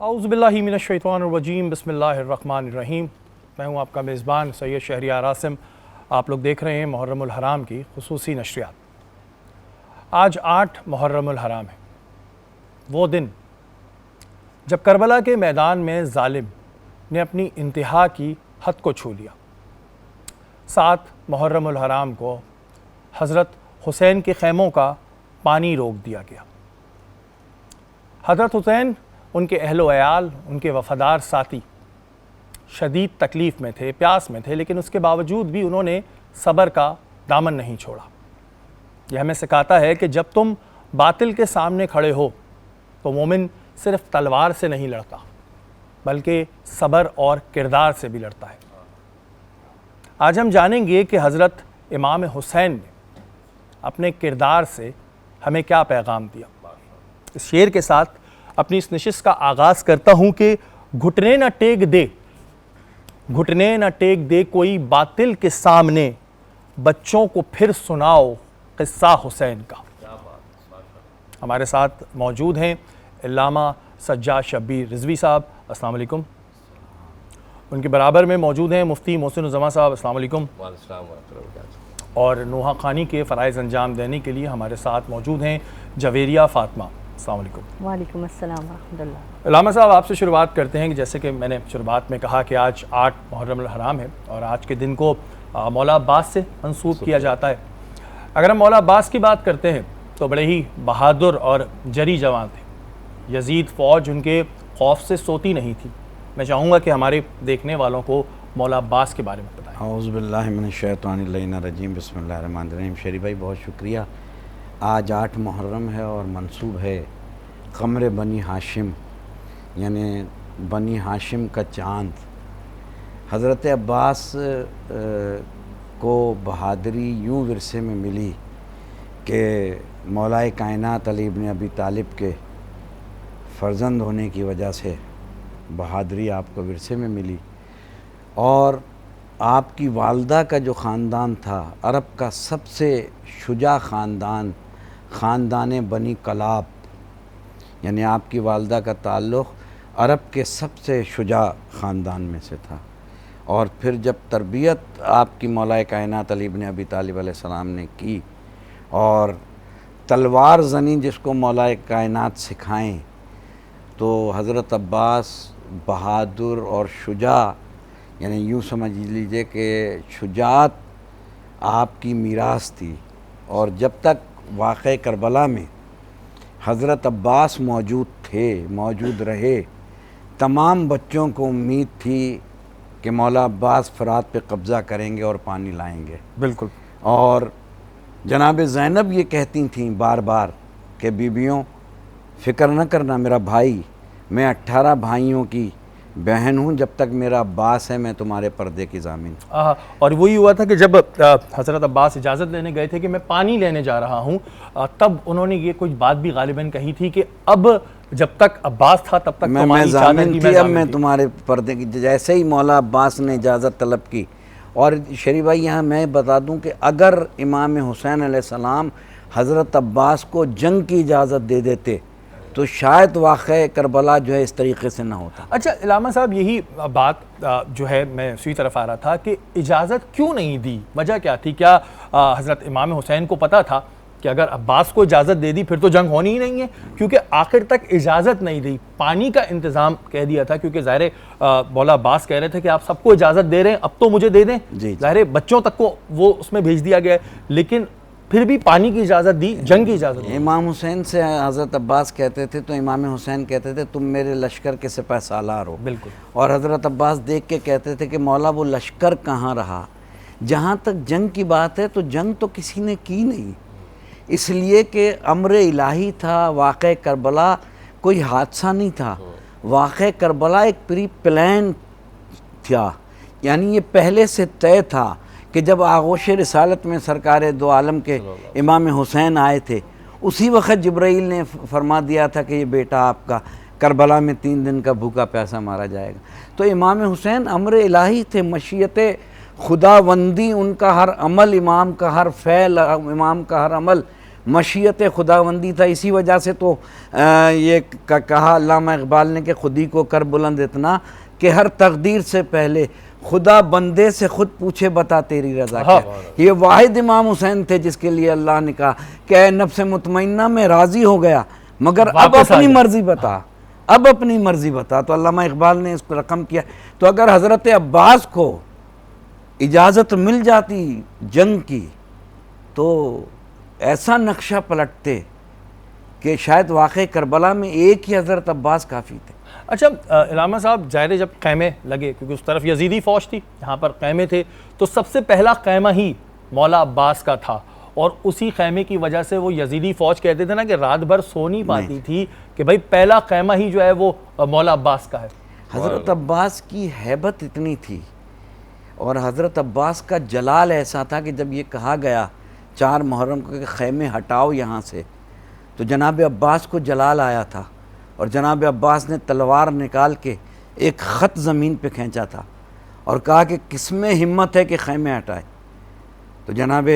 اعوذ باللہ من الشیطان الرجیم بسم اللہ الرحمن الرحیم۔ میں ہوں آپ کا میزبان سید شہریار عاصم۔ آپ لوگ دیکھ رہے ہیں محرم الحرام کی خصوصی نشریات۔ آج 8 محرم الحرام ہے، وہ دن جب کربلا کے میدان میں ظالم نے اپنی انتہا کی حد کو چھو لیا۔ 7 محرم الحرام کو حضرت حسین کے خیموں کا پانی روک دیا گیا۔ حضرت حسین، ان کے اہل و عیال، ان کے وفادار ساتھی شدید تکلیف میں تھے، پیاس میں تھے، لیکن اس کے باوجود بھی انہوں نے صبر کا دامن نہیں چھوڑا۔ یہ ہمیں سکھاتا ہے کہ جب تم باطل کے سامنے کھڑے ہو تو مومن صرف تلوار سے نہیں لڑتا بلکہ صبر اور کردار سے بھی لڑتا ہے۔ آج ہم جانیں گے کہ حضرت امام حسین نے اپنے کردار سے ہمیں کیا پیغام دیا۔ اس شعر کے ساتھ اپنی اس نشست کا آغاز کرتا ہوں کہ گھٹنے نہ ٹیک دے، گھٹنے نہ ٹیک دے کوئی باطل کے سامنے، بچوں کو پھر سناؤ قصہ حسین کا۔ ہمارے ساتھ موجود ہیں علامہ سجاد شبیر رضوی صاحب، السلام علیکم۔ ان کے برابر میں موجود ہیں مفتی محسن الزماں صاحب، السلام علیکم۔ اور نوحہ خوانی کے فرائض انجام دینے کے لیے ہمارے ساتھ موجود ہیں جویریہ فاطمہ، السلام علیکم۔ وعلیکم السلام ورحمۃ اللہ۔ علامہ صاحب، آپ سے شروعات کرتے ہیں کہ جیسے کہ میں نے شروعات میں کہا کہ آج 8 محرم الحرام ہے اور آج کے دن کو مولا عباس سے منسوب کیا جاتا ہے۔ اگر ہم مولا عباس کی بات کرتے ہیں تو بڑے ہی بہادر اور جری جوان تھے۔ یزید فوج ان کے خوف سے سوتی نہیں تھی۔ میں چاہوں گا کہ ہمارے دیکھنے والوں کو مولا عباس کے بارے میں بتائیں۔ اعوذ باللہ من الشیطان الرجیم، بسم اللہ الرحمن الرحیم۔ شریف بھائی بہت شکریہ۔ آج 8 محرم ہے اور منسوب ہے قمر بنی ہاشم، یعنی بنی ہاشم کا چاند۔ حضرت عباس کو بہادری یوں ورثے میں ملی کہ مولا کائنات علی ابن ابی طالب کے فرزند ہونے کی وجہ سے بہادری آپ کو ورثے میں ملی، اور آپ کی والدہ کا جو خاندان تھا عرب کا سب سے شجاع خاندان، خاندان بنی کلاب، یعنی آپ کی والدہ کا تعلق عرب کے سب سے شجاع خاندان میں سے تھا۔ اور پھر جب تربیت آپ کی مولا کائنات علی ابن ابی طالب علیہ السلام نے کی اور تلوار زنی جس کو مولا کائنات سکھائیں، تو حضرت عباس بہادر اور شجاع، یعنی یوں سمجھ لیجئے کہ شجاعت آپ کی میراث تھی۔ اور جب تک واقعہ کربلا میں حضرت عباس موجود رہے، تمام بچوں کو امید تھی کہ مولا عباس فرات پہ قبضہ کریں گے اور پانی لائیں گے۔ بالکل۔ اور جناب زینب یہ کہتی تھیں بار بار کہ بیبیوں فکر نہ کرنا میرا بھائی، میں 18 بھائیوں کی بہن ہوں، جب تک میرا عباس ہے میں تمہارے پردے کی ضامن۔ اور وہی ہوا تھا کہ جب حضرت عباس اجازت لینے گئے تھے کہ میں پانی لینے جا رہا ہوں، تب انہوں نے یہ کچھ بات بھی غالباً کہی تھی کہ اب جب تک عباس تھا تب تک میں ضامن تھی، اب میں تمہارے پردے کی۔ جیسے ہی مولا عباس نے اجازت طلب کی، اور شریف بھائی یہاں میں بتا دوں کہ اگر امام حسین علیہ السلام حضرت عباس کو جنگ کی اجازت دے دیتے تو شاید واقعہ کربلا جو ہے اس طریقے سے نہ ہوتا۔ اچھا علامہ صاحب، یہی بات جو ہے میں اسی طرف آ رہا تھا کہ اجازت کیوں نہیں دی؟ وجہ کیا تھی؟ کیا حضرت امام حسین کو پتہ تھا کہ اگر عباس کو اجازت دے دی پھر تو جنگ ہونی ہی نہیں ہے؟ کیونکہ آخر تک اجازت نہیں دی، پانی کا انتظام کہہ دیا تھا، کیونکہ ظاہر مولا عباس کہہ رہے تھے کہ آپ سب کو اجازت دے رہے ہیں، اب تو مجھے دے دیں۔ ظاہر بچوں تک کو وہ اس میں بھیج دیا گیا ہے، لیکن پھر بھی پانی کی اجازت دی، جنگ کی اجازت دی۔ امام حسین سے حضرت عباس کہتے تھے تو امام حسین کہتے تھے تم میرے لشکر کے سپہ سالار ہو۔ بالکل۔ اور حضرت عباس دیکھ کے کہتے تھے کہ مولا وہ لشکر کہاں رہا، جہاں تک جنگ کی بات ہے تو جنگ تو کسی نے کی نہیں، اس لیے کہ امر الہی تھا۔ واقعہ کربلا کوئی حادثہ نہیں تھا، واقعہ کربلا ایک پری پلان تھا، یعنی یہ پہلے سے طے تھا کہ جب آغوش رسالت میں سرکار دو عالم کے امام حسین آئے تھے، اسی وقت جبرائیل نے فرما دیا تھا کہ یہ بیٹا آپ کا کربلا میں 3 دن کا بھوکا پیاسا مارا جائے گا۔ تو امام حسین امر الہی تھے، مشیت خداوندی ان کا ہر عمل، امام کا ہر فعل، امام کا ہر عمل مشیت خداوندی تھا. اسی وجہ سے تو یہ کہا علامہ اقبال نے کہ خودی کو کر بلند اتنا کہ ہر تقدیر سے پہلے خدا بندے سے خود پوچھے بتا تیری رضا کیا. یہ واحد امام حسین تھے جس کے لیے اللہ نے کہا کہ اے نفس مطمئنہ میں راضی ہو گیا مگر اب اپنی مرضی بتا, اب اپنی مرضی بتا. تو علامہ اقبال نے اس کو رقم کیا. تو اگر حضرت عباس کو اجازت مل جاتی جنگ کی تو ایسا نقشہ پلٹتے کہ شاید واقعی کربلا میں ایک ہی حضرت عباس کافی تھے. اچھا علامہ صاحب, ظاہر جب خیمے لگے, کیونکہ اس طرف یزیدی فوج تھی, یہاں پر خیمے تھے, تو سب سے پہلا خیمہ ہی مولا عباس کا تھا, اور اسی خیمے کی وجہ سے وہ یزیدی فوج کہتے تھے نا کہ رات بھر سو نہیں پاتی تھی کہ بھائی پہلا خیمہ ہی جو ہے وہ مولا عباس کا ہے. حضرت عباس کی ہیبت اتنی تھی اور حضرت عباس کا جلال ایسا تھا کہ جب یہ کہا گیا 4 محرم کو کہ خیمے ہٹاؤ یہاں سے, تو جناب عباس کو جلال آیا تھا اور جناب عباس نے تلوار نکال کے ایک خط زمین پہ کھینچا تھا اور کہا کہ کس میں ہمت ہے کہ خیمے ہٹائے. تو جناب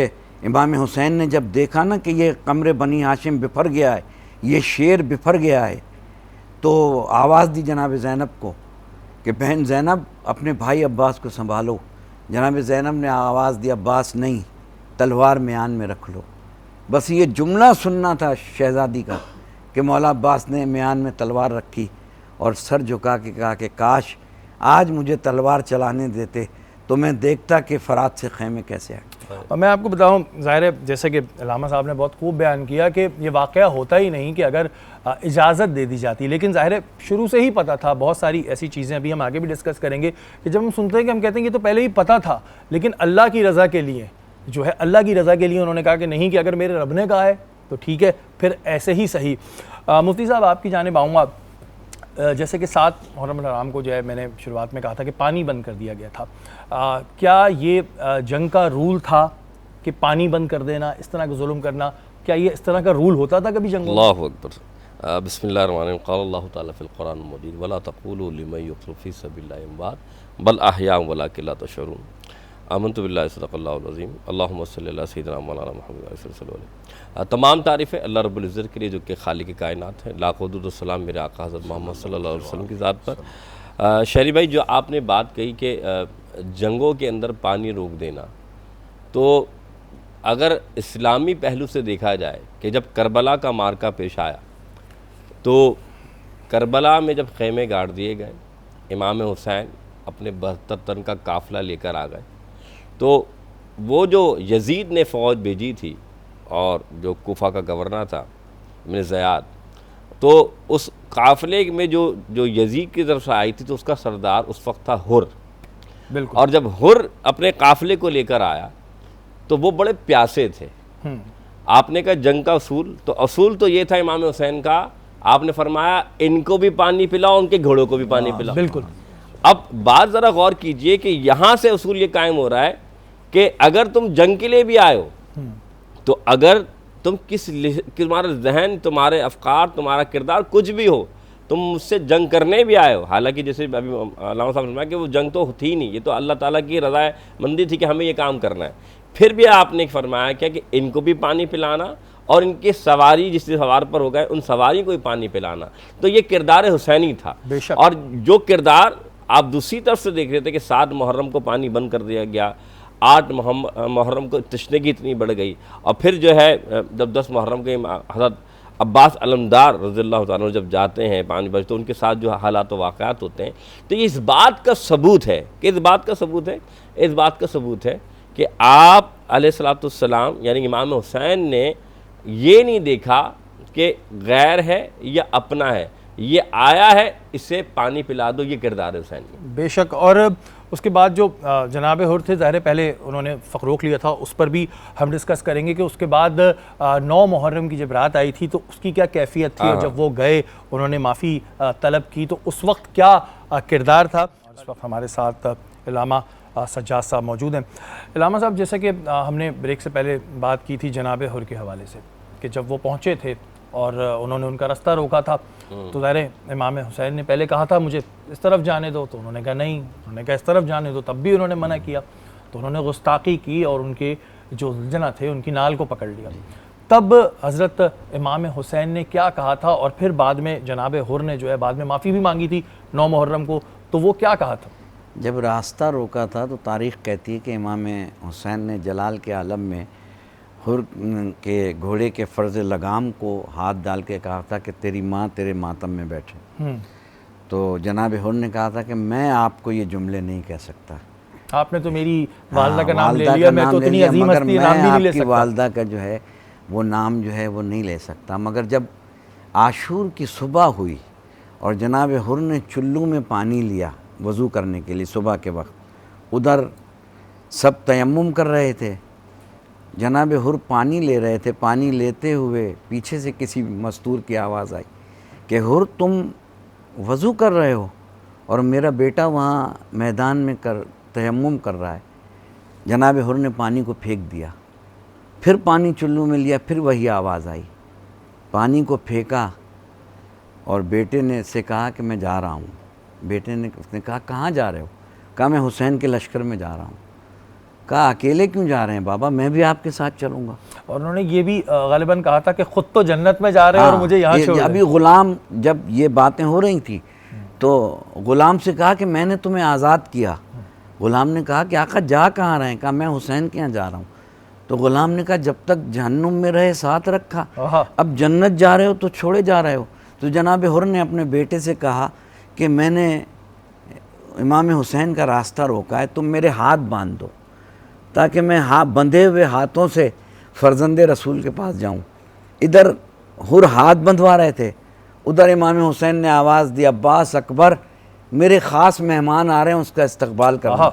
امام حسین نے جب دیکھا نا کہ یہ قمر بنی ہاشم بفر گیا ہے, یہ شیر بفر گیا ہے, تو آواز دی جناب زینب کو کہ بہن زینب اپنے بھائی عباس کو سنبھالو. جناب زینب نے آواز دی عباس نہیں, تلوار میان میں رکھ لو. بس یہ جملہ سننا تھا شہزادی کا کہ مولا عباس نے میان میں تلوار رکھی اور سر جھکا کے کہا کہ کاش آج مجھے تلوار چلانے دیتے تو میں دیکھتا کہ فرات سے خیمے کیسے ہٹتے. اور میں آپ کو بتاؤں, ظاہر ہے جیسے کہ علامہ صاحب نے بہت خوب بیان کیا کہ یہ واقعہ ہوتا ہی نہیں کہ اگر اجازت دے دی جاتی, لیکن ظاہر ہے شروع سے ہی پتہ تھا. بہت ساری ایسی چیزیں ابھی ہم آگے بھی ڈسکس کریں گے کہ جب ہم سنتے ہیں کہ ہم کہتے ہیں کہ تو پہلے ہی پتہ تھا, لیکن اللہ کی رضا کے لیے جو ہے, اللہ کی رضا کے لیے انہوں نے کہا کہ نہیں, کہ اگر میرے رب نے کہا ہے تو ٹھیک ہے, پھر ایسے ہی صحیح. مفتی صاحب آپ کی جانب آؤں گا. جیسے کہ 7 محرم الحرام کو جو ہے میں نے شروعات میں کہا تھا کہ پانی بند کر دیا گیا تھا, کیا یہ جنگ کا رول تھا کہ پانی بند کر دینا, اس طرح کا ظلم کرنا, کیا یہ اس طرح کا رول ہوتا تھا کبھی جنگوں میں؟ اللہ اکبر. بسم اللہ الرحمن الرحیم. قال اللہ تعالیٰ فی القرآن المجید ولا تقولوا لمن یقتل فی سبیل اللہ اموات بل احیاء ولکن لا تشعرون. آمنت باللہ صدق اللہ العظیم. اللہم صلی اللہ سیدنا مولانا محمد صلی اللہ علیہ وسلم. تمام تعریفیں اللہ رب العزت کے لیے جو کہ خالق کائنات ہے. لاکھوں درود و سلام میرے آقا حضرت محمد صلی اللہ علیہ وسلم کی ذات پر. شہری بھائی, جو آپ نے بات کہی کہ جنگوں کے اندر پانی روک دینا, تو اگر اسلامی پہلو سے دیکھا جائے کہ جب کربلا کا معرکہ پیش آیا تو کربلا میں جب خیمے گاڑ دیے گئے, امام حسین اپنے 72 تن کا قافلہ لے کر آ گئے, تو وہ جو یزید نے فوج بھیجی تھی اور جو کوفہ کا گورنر تھا ابن زیاد, تو اس قافلے میں جو یزید کی طرف سے آئی تھی تو اس کا سردار اس وقت تھا حر. بالکل. اور جب حر اپنے قافلے کو لے کر آیا تو وہ بڑے پیاسے تھے. آپ نے کہا جنگ کا اصول تو یہ تھا امام حسین کا, آپ نے فرمایا ان کو بھی پانی پلاؤ, ان کے گھوڑوں کو بھی پانی پلاؤ. بالکل. اب بات ذرا غور کیجئے کہ یہاں سے اصول یہ قائم ہو رہا ہے کہ اگر تم جنگ کے لیے بھی آئے ہو تو اگر تم تمہارا ذہن, تمہارے افکار, تمہارا کردار کچھ بھی ہو, تم مجھ سے جنگ کرنے بھی آئے ہو, حالانکہ جیسے ابھی علامہ صاحب نے فرمایا کہ وہ جنگ تو تھی نہیں, یہ تو اللہ تعالیٰ کی رضا مندی تھی کہ ہمیں یہ کام کرنا ہے, پھر بھی آپ نے فرمایا کیا کہ ان کو بھی پانی پلانا اور ان کے سواری جس سوار پر ہو گئے ان سواری کو بھی پانی پلانا. تو یہ کردار حسینی تھا. اور جو کردار آپ دوسری طرف سے دیکھ رہے تھے کہ 7 محرم کو پانی بند کر دیا گیا, 8 محرم کو تشنگی اتنی بڑھ گئی, اور پھر جو ہے جب 10 محرم کے حضرت عباس علمدار رضی اللہ تعالیٰ عنہ جب جاتے ہیں پانی بج, تو ان کے ساتھ جو حالات و واقعات ہوتے ہیں, تو یہ اس بات کا ثبوت ہے کہ آپ علیہ الصلوۃ والسلام یعنی امام حسین نے یہ نہیں دیکھا کہ غیر ہے یا اپنا ہے, یہ آیا ہے اسے پانی پلا دو, یہ کردار حسین. بے شک. اور اس کے بعد جو جناب حر تھے, ظاہر پہلے انہوں نے فروخ لیا تھا, اس پر بھی ہم ڈسکس کریں گے کہ اس کے بعد 9 محرم کی جب رات آئی تھی تو اس کی کیا کیفیت تھی, اور جب وہ گئے انہوں نے معافی طلب کی تو اس وقت کیا کردار تھا. اس وقت ہمارے ساتھ علامہ سجاد صاحب موجود ہیں. علامہ صاحب, جیسا کہ ہم نے بریک سے پہلے بات کی تھی جناب حر کے حوالے سے کہ جب وہ پہنچے تھے اور انہوں نے ان کا رستہ روکا تھا, تو ظاہر امام حسین نے پہلے کہا تھا مجھے اس طرف جانے دو, تو انہوں نے کہا نہیں, انہوں نے کہا اس طرف جانے دو, تب بھی انہوں نے منع کیا, تو انہوں نے گستاخی کی اور ان کے جو الجھنا تھے ان کی نال کو پکڑ لیا. تب حضرت امام حسین نے کیا کہا تھا، اور پھر بعد میں جناب حر نے جو ہے بعد میں معافی بھی مانگی تھی 9 محرم کو، تو وہ کیا کہا تھا؟ جب راستہ روکا تھا تو تاریخ کہتی ہے کہ امام حسین نے جلال کے عالم میں حر کے گھوڑے کے فرض لگام کو ہاتھ ڈال کے کہا تھا کہ تیری ماں تیرے ماتم میں بیٹھے. تو جناب حر نے کہا تھا کہ میں آپ کو یہ جملے نہیں کہہ سکتا. آپ نے تو میری والدہ کا نام لے لیا، میں تو اتنی عظیم ہستی نام بھی نہیں لے سکتا. والدہ کا جو ہے وہ نام جو ہے وہ نہیں لے سکتا. مگر جب عاشور کی صبح ہوئی اور جناب حر نے چلو میں پانی لیا وضو کرنے کے لیے صبح کے وقت، ادھر سب تیمم کر رہے تھے، جناب حر پانی لے رہے تھے. پانی لیتے ہوئے پیچھے سے کسی مستور کی آواز آئی کہ حر تم وضو کر رہے ہو اور میرا بیٹا وہاں میدان میں تیمم کر رہا ہے. جناب حر نے پانی کو پھینک دیا، پھر پانی چلو میں لیا، پھر وہی آواز آئی. پانی کو پھینکا اور بیٹے نے سے کہا کہ میں جا رہا ہوں. بیٹے نے اس نے کہا کہاں جا رہے ہو؟ کہا میں حسین کے لشکر میں جا رہا ہوں. کہا اکیلے کیوں جا رہے ہیں بابا، میں بھی آپ کے ساتھ چلوں گا. اور انہوں نے یہ بھی غالباً کہا تھا کہ خود تو جنت میں جا رہے ہیں اور مجھے یہاں چھوڑ دیں. ابھی غلام جب یہ باتیں ہو رہی تھیں تو غلام سے کہا کہ میں نے تمہیں آزاد کیا. غلام نے کہا کہ آقا جا کہاں رہے ہیں؟ کہا میں حسین کے یہاں جا رہا ہوں. تو غلام نے کہا جب تک جہنم میں رہے ساتھ رکھا، اب جنت جا رہے ہو تو چھوڑے جا رہے ہو. تو جناب حر نے اپنے بیٹے سے کہا کہ میں نے امام حسین کا راستہ روکا ہے، تم میرے ہاتھ باندھ دو تاکہ میں بندھے ہوئے ہاتھوں سے فرزند رسول کے پاس جاؤں. ادھر حر ہاتھ بندھوا رہے تھے، ادھر امام حسین نے آواز دی عباس اکبر میرے خاص مہمان آ رہے ہیں، اس کا استقبال کرنا.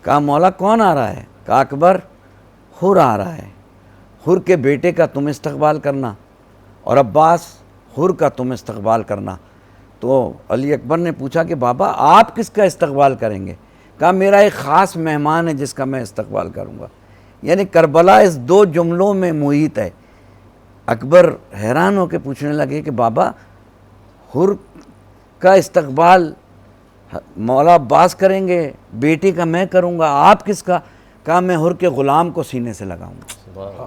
کہا مولا کون آ رہا ہے؟ کہا اکبر حر آ رہا ہے، حر کے بیٹے کا تم استقبال کرنا اور عباس حر کا تم استقبال کرنا. تو علی اکبر نے پوچھا کہ بابا آپ کس کا استقبال کریں گے؟ کہا میرا ایک خاص مہمان ہے جس کا میں استقبال کروں گا. یعنی کربلا اس 2 جملوں میں محیط ہے. اکبر حیران ہو کے پوچھنے لگے کہ بابا حر کا استقبال مولا عباس کریں گے، بیٹی کا میں کروں گا، آپ کس کا؟ کہا میں حر کے غلام کو سینے سے لگاؤں گا.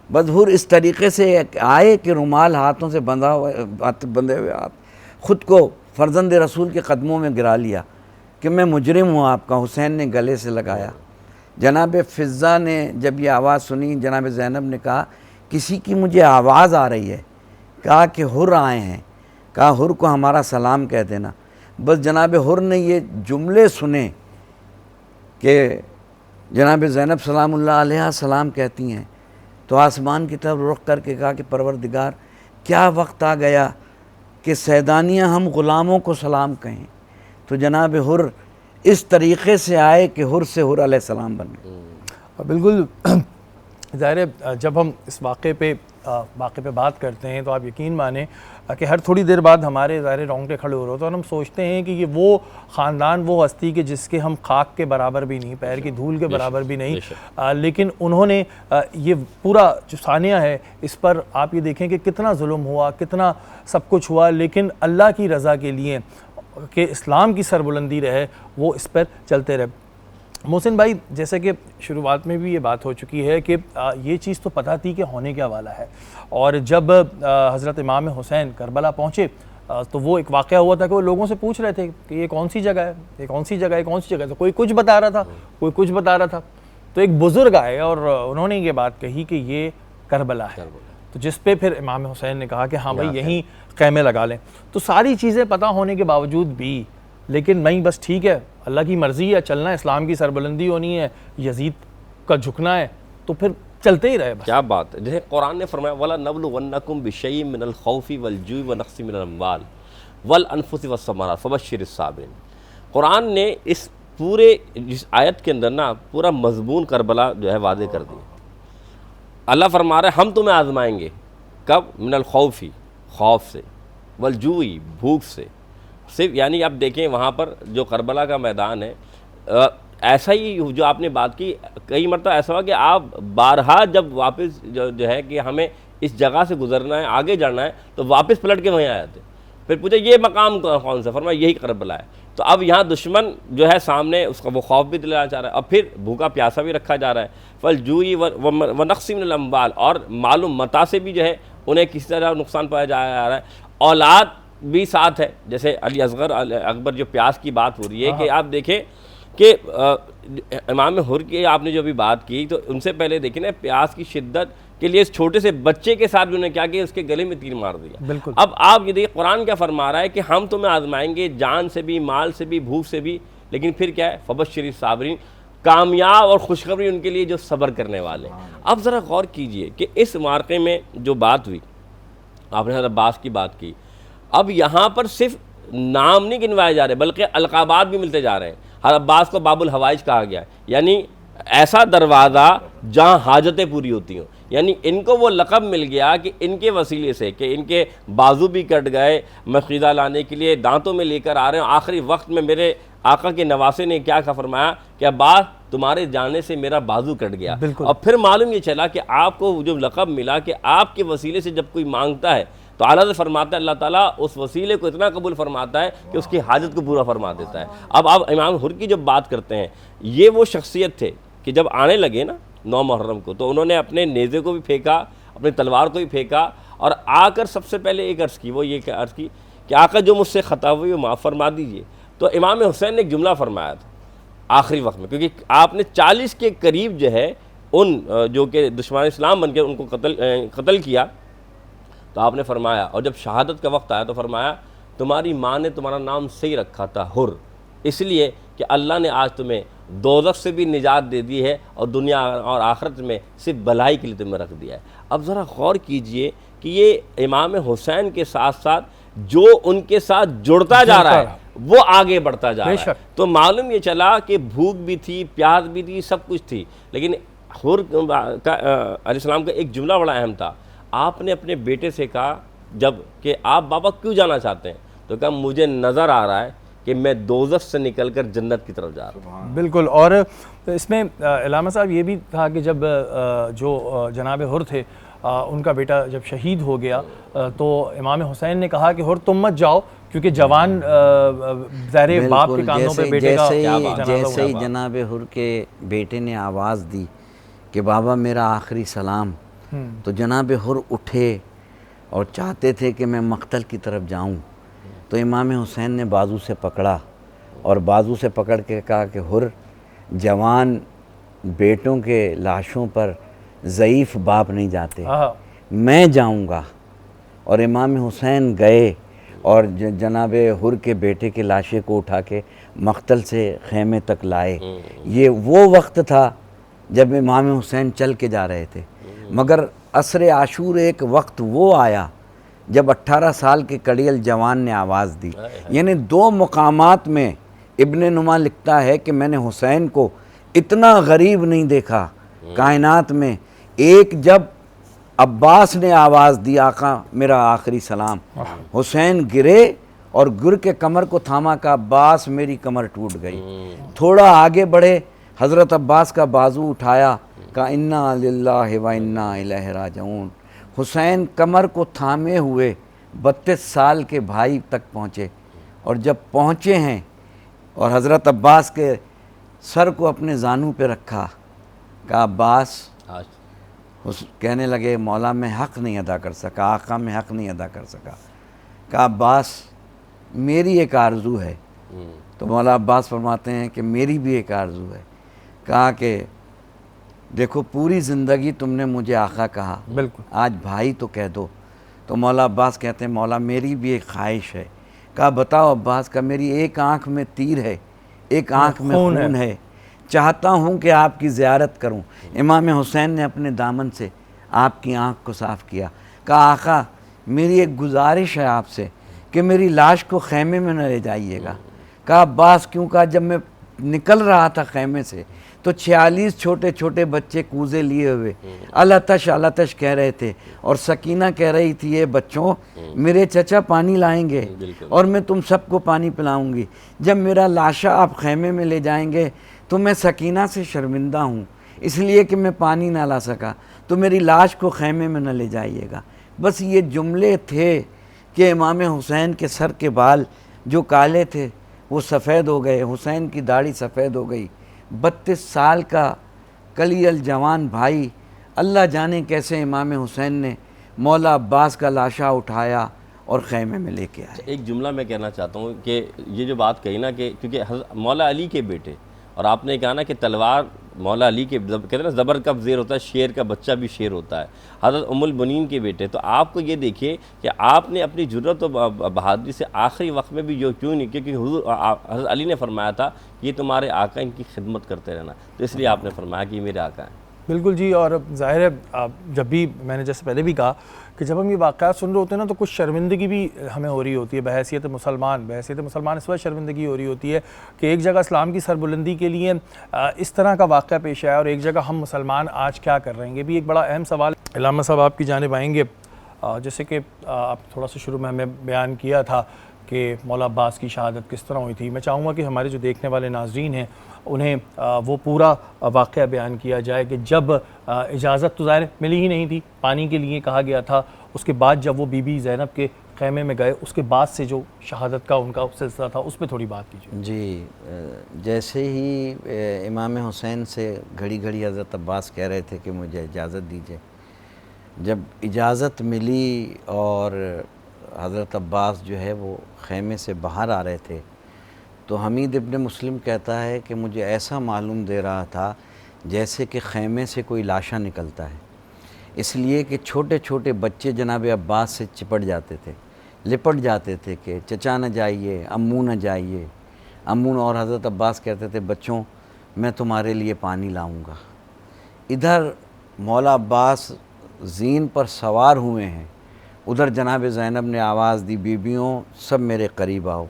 بس حر اس طریقے سے آئے کہ رومال ہاتھوں سے بندھے ہوئے ہاتھ خود کو فرزند رسول کے قدموں میں گرا لیا کہ میں مجرم ہوں آپ کا. حسین نے گلے سے لگایا. جناب فضہ نے جب یہ آواز سنی، جناب زینب نے کہا کسی کی مجھے آواز آ رہی ہے. کہا کہ حر آئے ہیں. کہا حر کو ہمارا سلام کہہ دینا. بس جناب حر نے یہ جملے سنے کہ جناب زینب سلام اللہ علیہ سلام کہتی ہیں تو آسمان کی طرف رخ کر کے کہا کہ پروردگار کیا وقت آ گیا کہ سیدانیاں ہم غلاموں کو سلام کہیں. تو جناب حر اس طریقے سے آئے کہ حر سے حر علیہ السلام بن گئے. بالکل ظاہر ہے جب ہم اس واقعے پہ بات کرتے ہیں تو آپ یقین مانیں کہ ہر تھوڑی دیر بعد ہمارے ظاہر رونگٹے کھڑے ہو رہے ہوتے ہیں اور ہم سوچتے ہیں کہ یہ وہ خاندان، وہ ہستی کہ جس کے ہم خاک کے برابر بھی نہیں، پیر کی دھول کے برابر بھی نہیں، لیکن انہوں نے یہ پورا جو ثانیہ ہے اس پر آپ یہ دیکھیں کہ کتنا ظلم ہوا، کتنا سب کچھ ہوا، لیکن اللہ کی رضا کے لیے کہ اسلام کی سربلندی رہے وہ اس پر چلتے رہے. محسن بھائی جیسے کہ شروعات میں بھی یہ بات ہو چکی ہے کہ یہ چیز تو پتہ تھی کہ ہونے کیا والا ہے، اور جب حضرت امام حسین کربلا پہنچے تو وہ ایک واقعہ ہوا تھا کہ وہ لوگوں سے پوچھ رہے تھے کہ یہ کون سی جگہ ہے، یہ کون سی جگہ ہے، کون سی جگہ ہے. تو کوئی کچھ بتا رہا تھا، کوئی کچھ بتا رہا تھا. تو ایک بزرگ آئے اور انہوں نے یہ بات کہی کہ یہ کربلا ہے. تو جس پہ پھر امام حسین نے کہا کہ ہاں بھائی یہیں خیمے لگا لیں. تو ساری چیزیں پتہ ہونے کے باوجود بھی لیکن نہیں، بس ٹھیک ہے اللہ کی مرضی ہے، چلنا ہے، اسلام کی سربلندی ہونی ہے، یزید کا جھکنا ہے، تو پھر چلتے ہی رہے. بس کیا بات ہے. جیسے قرآن نے فرمایا وَلَنَبْلُوَنَّكُمْ بِشَيْءٍ مِّنَ الْخَوْفِ وَالْجُوعِ وَنَقْصٍ مِّنَ الْأَمْوَالِ وَالْأَنفُسِ وَالثَّمَرَاتِ فَبَشِّرِ الصَّابِرِينَ. قرآن نے اس پورے جس آیت کے اندر نا پورا مضمون کربلا جو ہے واضح کر دیا. اللہ فرما رہا ہے ہم تمہیں آزمائیں گے. کب؟ من الخوفی، خوف سے، والجوعی، بھوک سے. صرف یعنی آپ دیکھیں وہاں پر جو کربلا کا میدان ہے، ایسا ہی جو آپ نے بات کی، کئی مرتبہ ایسا ہوا کہ آپ بارہا جب واپس جو ہے کہ ہمیں اس جگہ سے گزرنا ہے، آگے جانا ہے، تو واپس پلٹ کے وہیں آ جاتے. پھر پوچھا یہ مقام کون سا؟ فرمایا یہی کربلا ہے۔ تو اب یہاں دشمن جو ہے سامنے، اس کا وہ خوف بھی دلانا چاہ رہا ہے، اب پھر بھوکا پیاسا بھی رکھا جا رہا ہے۔ فالجوعی ونقص من الاموال، اور معلوم متا سے بھی جو ہے انہیں کسی طرح نقصان پایا جا رہا ہے، اولاد بھی ساتھ ہے، جیسے علی اصغر اکبر جو پیاس کی بات ہو رہی ہے کہ آپ دیکھیں کہ امام حر کی آپ نے جو بھی بات کی، تو ان سے پہلے دیکھیں نا پیاس کی شدت کے لیے اس چھوٹے سے بچے کے ساتھ بھی انہوں نے کیا کیا، اس کے گلے میں تیر مار دیا۔ بالکل۔ اب آپ یہ دیکھیں قرآن کیا فرما رہا ہے کہ ہم تمہیں آزمائیں گے جان سے بھی، مال سے بھی، بھوک سے بھی، لیکن پھر کیا ہے، فبشر الصابرین، کامیاب اور خوشخبری ان کے لیے جو صبر کرنے والے۔ اب ذرا غور کیجئے کہ اس واقعے میں جو بات ہوئی، آپ نے حضرت عباس کی بات کی، اب یہاں پر صرف نام نہیں گنوائے جا رہے بلکہ القابات بھی ملتے جا رہے ہیں۔ حضرت عباس کو باب الحوائج کہا گیا ہے، یعنی ایسا دروازہ جہاں حاجتیں پوری ہوتی ہوں، یعنی ان کو وہ لقب مل گیا کہ ان کے وسیلے سے، کہ ان کے بازو بھی کٹ گئے مخیزہ لانے کے لیے، دانتوں میں لے کر آ رہے ہیں، آخری وقت میں میرے آقا کے نواسے نے کیا فرمایا کہ عباس تمہارے جانے سے میرا بازو کٹ گیا۔ اور پھر معلوم یہ چلا کہ آپ کو جو لقب ملا کہ آپ کے وسیلے سے جب کوئی مانگتا ہے تو اعلیٰ سے فرماتا ہے اللہ تعالیٰ اس وسیلے کو اتنا قبول فرماتا ہے کہ اس کی حاجت کو پورا فرما دیتا ہے۔ اب آپ امام حر کی جب بات کرتے ہیں، یہ وہ شخصیت تھے کہ جب آنے لگے نا 9 محرم کو، تو انہوں نے اپنے نیزے کو بھی پھینکا، اپنی تلوار کو بھی پھینکا، اور آ کر سب سے پہلے ایک عرض کی، وہ یہ عرض کی کہ آقا جو مجھ سے خطا ہوئی وہ معاف فرما دیجئے۔ تو امام حسین نے ایک جملہ فرمایا تھا آخری وقت میں، کیونکہ آپ نے 40 کے قریب جو ہے ان جو کہ دشمن اسلام بن کے ان کو قتل کیا، تو آپ نے فرمایا، اور جب شہادت کا وقت آیا تو فرمایا تمہاری ماں نے تمہارا نام صحیح رکھا تھا حر، اس لیے کہ اللہ نے آج تمہیں دوزخ سے بھی نجات دے دی ہے اور دنیا اور آخرت میں صرف بھلائی کے لیے تمہیں رکھ دیا ہے۔ اب ذرا غور کیجئے کہ یہ امام حسین کے ساتھ ساتھ جو ان کے ساتھ جڑتا جا رہا ہے وہ آگے بڑھتا جا رہا ہے، تو معلوم یہ چلا کہ بھوک بھی تھی، پیاس بھی تھی، سب کچھ تھی، لیکن حر علیہ السلام کا ایک جملہ بڑا اہم تھا۔ آپ نے اپنے بیٹے سے کہا جب کہ آپ بابا کیوں جانا چاہتے ہیں، تو کہا مجھے نظر آ رہا ہے کہ میں دوزخ سے نکل کر جنت کی طرف جا رہا ہوں۔ بالکل۔ اور اس میں علامہ صاحب یہ بھی تھا کہ جب جو جناب حر تھے ان کا بیٹا جب شہید ہو گیا تو امام حسین نے کہا کہ حر تم مت جاؤ، کیونکہ جوان ظاہر باپ کے کاندھوں پہ بیٹے کا جیسے ہی جناب حر کے بیٹے نے آواز دی کہ بابا میرا آخری سلام، تو جناب حر اٹھے اور چاہتے تھے کہ میں مقتل کی طرف جاؤں، تو امام حسین نے بازو سے پکڑا اور بازو سے پکڑ کے کہا کہ حر، جوان بیٹوں کے لاشوں پر ضعیف باپ نہیں جاتے، میں جاؤں گا۔ اور امام حسین گئے اور جناب حر کے بیٹے کے لاشے کو اٹھا کے مقتل سے خیمے تک لائے۔ یہ وہ وقت تھا جب امام حسین چل کے جا رہے تھے، مگر عصر عاشور ایک وقت وہ آیا جب 18 سال کے کڑیل جوان نے آواز دی۔ یعنی 2 مقامات میں ابن نما لکھتا ہے کہ میں نے حسین کو اتنا غریب نہیں دیکھا کائنات میں۔ ایک جب عباس نے آواز دی آقا میرا آخری سلام، حسین گرے اور گر کے کمر کو تھاما کہ عباس میری کمر ٹوٹ گئی۔ تھوڑا آگے بڑھے، حضرت عباس کا بازو اٹھایا، کہا انا للہ و انا الیہ راجعون۔ حسین کمر کو تھامے ہوئے 32 سال کے بھائی تک پہنچے، اور جب پہنچے ہیں اور حضرت عباس کے سر کو اپنے زانوں پہ رکھا، کہا عباس، کہنے لگے مولا میں حق نہیں ادا کر سکا، آقا میں حق نہیں ادا کر سکا۔ کہا عباس میری ایک آرزو ہے، تو مولا عباس فرماتے ہیں کہ میری بھی ایک آرزو ہے۔ کہا کہ دیکھو پوری زندگی تم نے مجھے آقا کہا، بالکل آج بھائی تو کہہ دو۔ تو مولا عباس کہتے ہیں مولا میری بھی ایک خواہش ہے۔ کہا بتاؤ عباس، کا میری ایک آنکھ میں تیر ہے، ایک آنکھ میں خون ہے، چاہتا ہوں کہ آپ کی زیارت کروں۔ امام حسین نے اپنے دامن سے آپ کی آنکھ کو صاف کیا، کہا آقا میری ایک گزارش ہے آپ سے کہ میری لاش کو خیمے میں نہ لے جائیے گا۔ کہا عباس کیوں؟ کہا جب میں نکل رہا تھا خیمے سے تو 46 چھوٹے چھوٹے بچے کوزے لیے ہوئے الاتش الاتش کہہ رہے تھے، اور سکینہ کہہ رہی تھی یہ بچوں میرے چچا پانی لائیں گے اور میں تم سب کو پانی پلاؤں گی، جب میرا لاشا آپ خیمے میں لے جائیں گے تو میں سکینہ سے شرمندہ ہوں اس لیے کہ میں پانی نہ لا سکا، تو میری لاش کو خیمے میں نہ لے جائیے گا۔ بس یہ جملے تھے کہ امام حسین کے سر کے بال جو کالے تھے وہ سفید ہو گئے، حسین کی داڑھی سفید ہو گئی۔ 32 سال کا کلی الجوان بھائی، اللہ جانے کیسے امام حسین نے مولا عباس کا لاشا اٹھایا اور خیمے میں لے کے آئے۔ ایک جملہ میں کہنا چاہتا ہوں کہ یہ جو بات کہی نا کہ کیونکہ مولا علی کے بیٹے، اور آپ نے کہا نا کہ تلوار مولا علی کے کہتے ہیں نا زبر کا زیر ہوتا ہے، شیر کا بچہ بھی شیر ہوتا ہے، حضرت ام البنین کے بیٹے، تو آپ کو یہ دیکھیے کہ آپ نے اپنی جرأت و بہادری سے آخری وقت میں بھی جو کیوں نہیں، کیونکہ حضرت علی نے فرمایا تھا یہ تمہارے آقا، ان کی خدمت کرتے رہنا، تو اس لیے آپ نے فرمایا کہ یہ میرے آقا ہیں۔ بالکل جی، اور ظاہر ہے جب بھی میں نے جیسے پہلے بھی کہا کہ جب ہم یہ واقعات سن رہے ہوتے ہیں نا تو کچھ شرمندگی بھی ہمیں ہو رہی ہوتی ہے بحیثیت مسلمان اس وقت شرمندگی ہو رہی ہوتی ہے کہ ایک جگہ اسلام کی سربلندی کے لیے اس طرح کا واقعہ پیش آیا اور ایک جگہ ہم مسلمان آج کیا کر رہے ہیں۔ یہ بھی ایک بڑا اہم سوال علامہ صاحب آپ کی جانب آئیں گے، جیسے کہ آپ تھوڑا سا شروع میں ہمیں بیان کیا تھا کہ مولا عباس کی شہادت کس طرح ہوئی تھی۔ میں چاہوں گا کہ ہمارے جو دیکھنے والے ناظرین ہیں انہیں وہ پورا واقعہ بیان کیا جائے کہ جب اجازت تو ظاہر ملی ہی نہیں تھی، پانی کے لیے کہا گیا تھا، اس کے بعد جب وہ بی بی زینب کے خیمے میں گئے، اس کے بعد سے جو شہادت کا ان کا سلسلہ تھا اس پہ تھوڑی بات کیجیے۔ جی، جیسے ہی امام حسین سے گھڑی گھڑی حضرت عباس کہہ رہے تھے کہ مجھے اجازت دیجیے، جب اجازت ملی اور حضرت عباس جو ہے وہ خیمے سے باہر آ رہے تھے تو حمید ابن مسلم کہتا ہے کہ مجھے ایسا معلوم دے رہا تھا جیسے کہ خیمے سے کوئی لاشا نکلتا ہے، اس لیے کہ چھوٹے چھوٹے بچے جناب عباس سے چپٹ جاتے تھے، لپٹ جاتے تھے کہ چچا نہ جائیے، امو نہ جائیے۔ امو اور حضرت عباس کہتے تھے بچوں میں تمہارے لیے پانی لاؤں گا۔ ادھر مولا عباس زین پر سوار ہوئے ہیں، ادھر جناب زینب نے آواز دی بیبیوں سب میرے قریب آؤ۔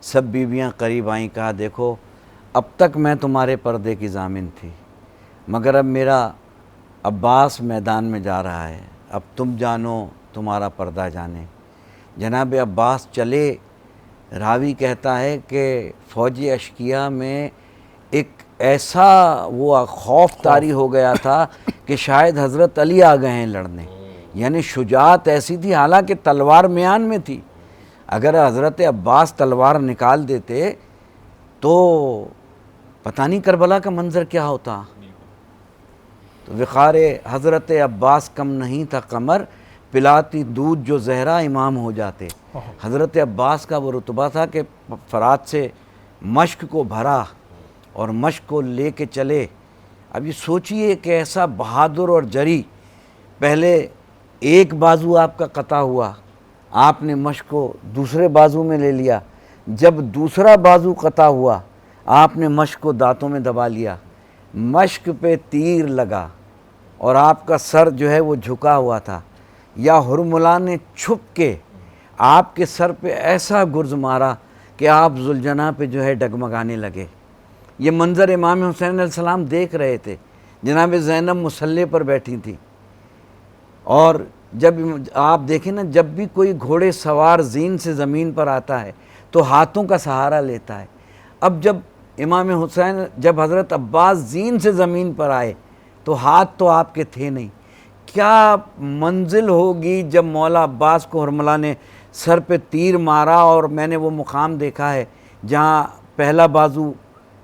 سب بیویاں قریب آئیں، کہا دیکھو اب تک میں تمہارے پردے کی ضامن تھی مگر اب میرا عباس میدان میں جا رہا ہے، اب تم جانو تمہارا پردہ جانے۔ جناب عباس چلے، راوی کہتا ہے کہ فوج اشکیہ میں ایک ایسا وہ خوف طاری ہو گیا تھا کہ شاید حضرت علی آ گئے ہیں لڑنے، یعنی شجاعت ایسی تھی، حالانکہ تلوار میان میں تھی، اگر حضرت عباس تلوار نکال دیتے تو پتہ نہیں کربلا کا منظر کیا ہوتا۔ تو وقار حضرت عباس کم نہیں تھا قمر، پلاتی دودھ جو زہرا امام ہو جاتے۔ حضرت عباس کا وہ رتبہ تھا کہ فرات سے مشک کو بھرا اور مشک کو لے کے چلے۔ اب یہ سوچئے کہ ایسا بہادر اور جری، پہلے ایک بازو آپ کا قطع ہوا، آپ نے مشک کو دوسرے بازو میں لے لیا، جب دوسرا بازو قطع ہوا آپ نے مشک کو دانتوں میں دبا لیا، مشک پہ تیر لگا اور آپ کا سر جو ہے وہ جھکا ہوا تھا، یا ہرملا نے چھپ کے آپ کے سر پہ ایسا گرز مارا کہ آپ ذوالجناح پہ جو ہے ڈگمگانے لگے۔ یہ منظر امام حسین علیہ السلام دیکھ رہے تھے، جناب زینب مصلی پر بیٹھی تھی، اور جب آپ دیکھیں نا جب بھی کوئی گھوڑے سوار زین سے زمین پر آتا ہے تو ہاتھوں کا سہارا لیتا ہے۔ اب جب امام حسین جب حضرت عباس زین سے زمین پر آئے تو ہاتھ تو آپ کے تھے نہیں، کیا منزل ہوگی جب مولا عباس کو ہرملا نے سر پہ تیر مارا، اور میں نے وہ مقام دیکھا ہے جہاں پہلا بازو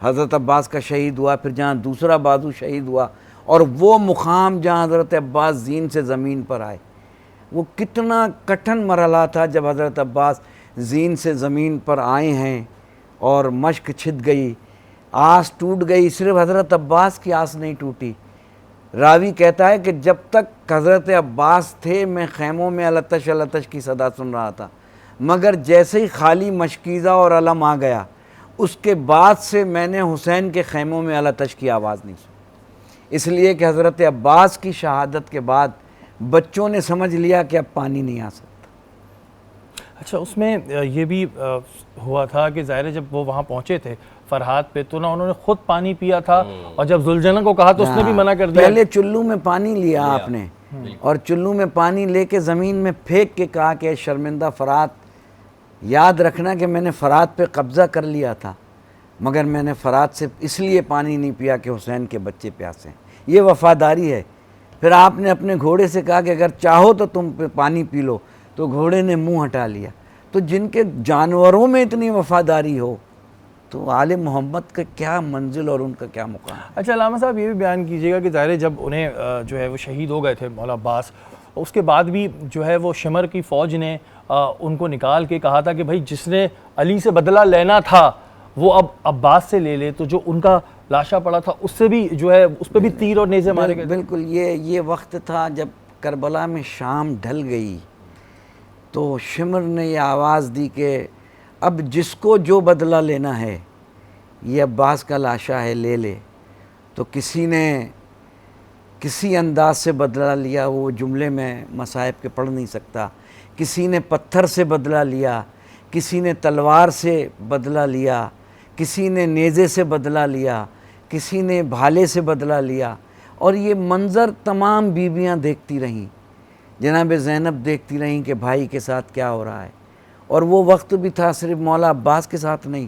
حضرت عباس کا شہید ہوا، پھر جہاں دوسرا بازو شہید ہوا، اور وہ مقام جہاں حضرت عباس زین سے زمین پر آئے، وہ کتنا کٹھن مرحلہ تھا جب حضرت عباس زین سے زمین پر آئے ہیں اور مشک چھت گئی، آس ٹوٹ گئی۔ صرف حضرت عباس کی آس نہیں ٹوٹی، راوی کہتا ہے کہ جب تک حضرت عباس تھے میں خیموں میں التش التش کی صدا سن رہا تھا، مگر جیسے ہی خالی مشکیزہ اور علم آ گیا اس کے بعد سے میں نے حسین کے خیموں میں التش کی آواز نہیں سنی، اس لیے کہ حضرت عباس کی شہادت کے بعد بچوں نے سمجھ لیا کہ اب پانی نہیں آ سکتا۔ اچھا، اس میں یہ بھی ہوا تھا کہ ظاہر جب وہ وہاں پہنچے تھے فرحات پہ تو نہ انہوں نے خود پانی پیا تھا، اور جب ذوالجناح کو کہا تو اس نے بھی منع کر دیا۔ پہلے چلو میں پانی لیا آپ نے، اور چلو میں پانی لے کے زمین میں پھینک کے کہا کہ شرمندہ فرات، یاد رکھنا کہ میں نے فرات پہ قبضہ کر لیا تھا، مگر میں نے فرات سے اس لیے پانی نہیں پیا کہ حسین کے بچے پیاسے ہیں۔ یہ وفاداری ہے۔ پھر آپ نے اپنے گھوڑے سے کہا کہ اگر چاہو تو تم پانی پی لو، تو گھوڑے نے منہ ہٹا لیا۔ تو جن کے جانوروں میں اتنی وفاداری ہو تو آل محمد کا کیا منزل اور ان کا کیا مقام۔ اچھا علامہ صاحب یہ بھی بیان کیجیے گا کہ ظاہر ہے جب انہیں جو ہے وہ شہید ہو گئے تھے مولا عباس، اس کے بعد بھی جو ہے وہ شمر کی فوج نے ان کو نکال کے کہا تھا کہ بھائی جس نے علی سے بدلہ لینا تھا وہ اب عباس سے لے لے، تو جو ان کا لاشا پڑا تھا اس سے بھی جو ہے اس پہ بھی تیر اور نیزے مارے گئے۔ بالکل یہ وقت تھا جب کربلا میں شام ڈھل گئی تو شمر نے یہ آواز دی کہ اب جس کو جو بدلہ لینا ہے یہ عباس کا لاشا ہے لے لے۔ تو کسی نے کسی انداز سے بدلہ لیا، وہ جملے میں مصائب کے پڑھ نہیں سکتا، کسی نے پتھر سے بدلہ لیا، کسی نے تلوار سے بدلہ لیا، کسی نے نیزے سے بدلہ لیا، کسی نے بھالے سے بدلہ لیا، اور یہ منظر تمام بیویاں دیکھتی رہیں، جناب زینب دیکھتی رہیں کہ بھائی کے ساتھ کیا ہو رہا ہے۔ اور وہ وقت بھی تھا صرف مولا عباس کے ساتھ نہیں،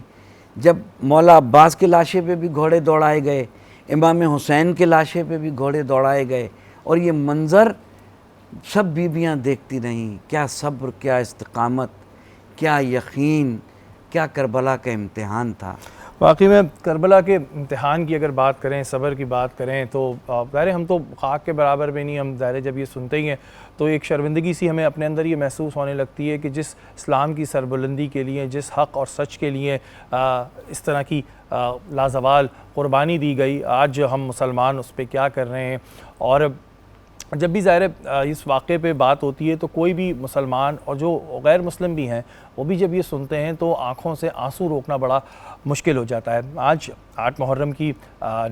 جب مولا عباس کے لاشے پہ بھی گھوڑے دوڑائے گئے، امام حسین کے لاشے پہ بھی گھوڑے دوڑائے گئے، اور یہ منظر سب بیویاں دیکھتی رہیں۔ کیا صبر، کیا استقامت، کیا یقین، کیا کربلا کا امتحان تھا۔ واقعی میں کربلا کے امتحان کی اگر بات کریں، صبر کی بات کریں، تو ظاہر ہم تو خاک کے برابر بھی نہیں، ہم ظاہر جب یہ سنتے ہی ہیں تو ایک شرمندگی سی ہمیں اپنے اندر یہ محسوس ہونے لگتی ہے کہ جس اسلام کی سربلندی کے لیے، جس حق اور سچ کے لیے اس طرح کی لازوال قربانی دی گئی، آج ہم مسلمان اس پہ کیا کر رہے ہیں۔ اور جب بھی ظاہر اس واقعے پہ بات ہوتی ہے تو کوئی بھی مسلمان اور جو غیر مسلم بھی ہیں وہ بھی جب یہ سنتے ہیں تو آنکھوں سے آنسو روکنا بڑا مشکل ہو جاتا ہے۔ آج 8 محرم کی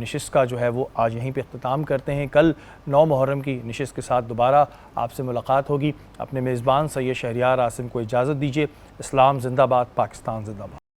نشست کا جو ہے وہ آج یہیں پہ اختتام کرتے ہیں۔ کل 9 محرم کی نشست کے ساتھ دوبارہ آپ سے ملاقات ہوگی۔ اپنے میزبان سید شہریار عاصم کو اجازت دیجیے۔ اسلام زندہ باد، پاکستان زندہ باد۔